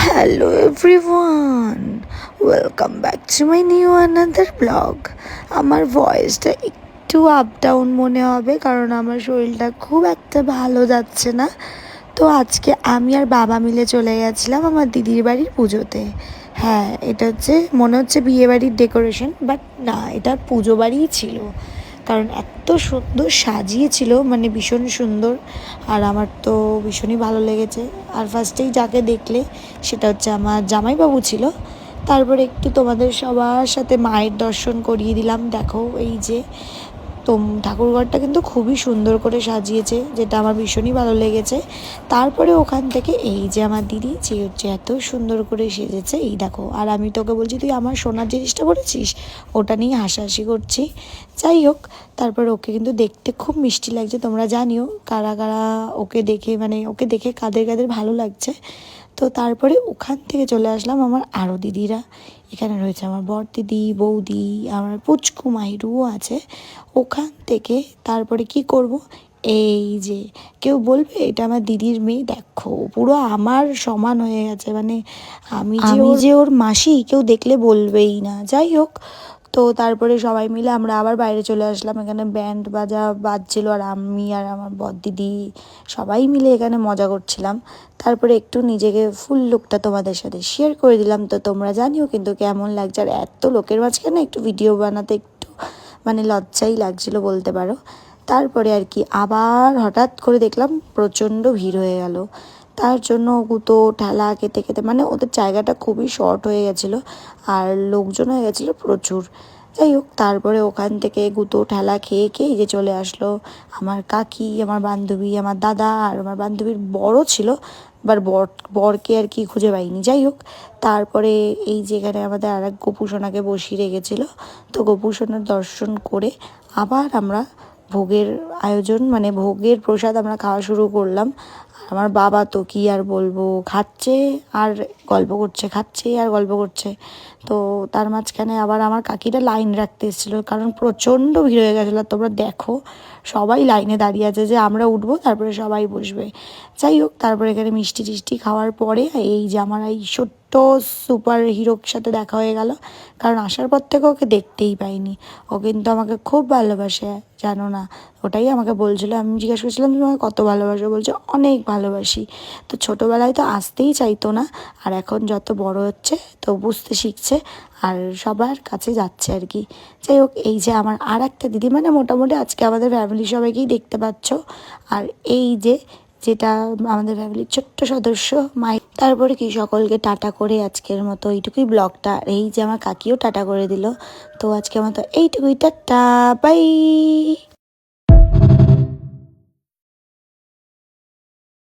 Hello everyone, welcome back to my new another vlog. আমার ভয়েসটা একটু আপ ডাউন মনে হবে কারণ আমার শরীরটা খুব একটা ভালো যাচ্ছে না। তো আজকে আমি আর বাবা মিলে চলে গেছিলাম আমার দিদির বাড়ির পুজোতে। হ্যাঁ, এটা হচ্ছে মনে হচ্ছে বিয়ে বাড়ির ডেকোরেশন, বাট না, এটা পুজো বাড়িই ছিল। কারণ এত সুন্দর সাজিয়েছিল, মানে ভীষণ সুন্দর। আর আমার তো ভীষণই ভালো লেগেছে। আর ফার্স্টেই যাকে দেখলে সেটা হচ্ছে আমার জামাইবাবু ছিল। তারপরে একটু তোমাদের সবার সাথে মায়ের দর্শন করিয়ে দিলাম। দেখো এই যে তো ঠাকুরঘরটা কিন্তু খুবই সুন্দর করে সাজিয়েছে, যেটা আমার ভীষণই ভালো লেগেছে। তারপরে ওখান থেকে এই যে আমার দিদি যে হচ্ছে এত সুন্দর করে সেজেছে, এই দেখো। আর আমি তোকে বলছি তুই আমার সোনার জিনিসটা পরেছিস, ওটা নিয়ে হাসাহাসি করছি। যাই হোক, তারপর ওকে কিন্তু দেখতে খুব মিষ্টি লাগছে। তোমরা জানিও কারা কারা ওকে দেখে, মানে ওকে দেখে কাদের কাদের ভালো লাগছে। তো তারপরে ওখান থেকে চলে আসলাম আমার আরও দিদিরা। এখানে রয়েছে আমার বর দিদি, বৌদি, আমার পুচকু মাহিরুও আছে। ওখান থেকে তারপরে কি করব, এই যে কেউ বলবে এটা আমার দিদির মেয়ে, দেখো পুরো আমার সমান হয়ে গেছে, মানে আমি যে ওর মাসি, কেউ দেখলে বলবেই না। যাই হোক, তো তারপরে সবাই মিলে আমরা আবার বাইরে চলে আসলাম। এখানে ব্যান্ড বাজা বাজছিল আর আমি আর আমার বর দিদি সবাই মিলে এখানে মজা করছিলাম। তারপরে একটু নিজেকে ফুল লুকটা তোমাদের সাথে শেয়ার করে দিলাম। তো তোমরা জানিও কিন্তু কেমন লাগছে। আর এত লোকের মাঝখানে একটু ভিডিও বানাতে একটু মানে লজ্জাই লাগছিল বলতে পারো। তারপরে আর কি আবার হঠাৎ করে দেখলাম প্রচণ্ড ভিড় হয়ে গেল। তার জন্য গুঁতো ঠেলা খেতে খেতে, মানে ওদের জায়গাটা খুবই শর্ট হয়ে গেছিলো আর লোকজন হয়ে গেছিলো প্রচুর। যাই হোক, তারপরে ওখান থেকে গুঁতো ঠেলা খেয়ে খেয়ে যে চলে আসলো আমার কাকি, আমার বান্ধবী, আমার দাদা, আর আমার বান্ধবীর বড় ছিল, বরকে আর কি খুঁজে পাইনি। যাই হোক, তারপরে এই যেখানে আমাদের আর এক গোপুসোনাকে বসিয়ে রেখেছিলো, তো গোপুসোনার দর্শন করে আবার আমরা ভোগের আয়োজন, মানে ভোগের প্রসাদ আমরা খাওয়া শুরু করলাম। আর আমার বাবা তো কি আর বলবো, খাচ্ছে আর গল্প করছে, খাচ্ছে আর গল্প করছে। তো তার মাঝখানে আবার আমার কাকিরা লাইন রাখতে এসেছিলো, কারণ প্রচণ্ড ভিড় হয়ে গেছিলো। তোমরা দেখো সবাই লাইনে দাঁড়িয়ে আছে যে আমরা উঠবো তারপরে সবাই বসবে। যাই হোক, তারপরে এখানে মিষ্টি টিষ্টি খাওয়ার পরে এই যে আমার এই ছোট্ট সুপার হিরোর সাথে দেখা হয়ে গেল। কারণ আসার পর থেকে ওকে দেখতেই পাইনি। ও কিন্তু আমাকে খুব ভালোবাসে, জানো না। ওটাই আমাকে বলছিলো, আমি জিজ্ঞাসা করছিলাম তুমি আমাকে কত ভালোবাসো, বলছে অনেক ভালোবাসি। তো ছোটোবেলায় তো আসতেই চাইতো না, আর এখন যত বড় হচ্ছে তো বুঝতে শিখছে আর সবার কাছে যাচ্ছে আর কি। যাই হোক, এই যে আমার আর একটা দিদি, মানে মোটামুটি আজকে আমাদের ফ্যামিলি সবাইকেই দেখতে পাচ্ছ। আর এই যে যেটা আমাদের ফ্যামিলির ছোট্ট সদস্য মাই। তারপরে কি সকলকে টাটা করে আজকের মতো এইটুকুই ব্লগটা। এই যে আমার কাকিও টাটা করে দিল। তো আজকের মতো এইটুকুই, টাটা বাই।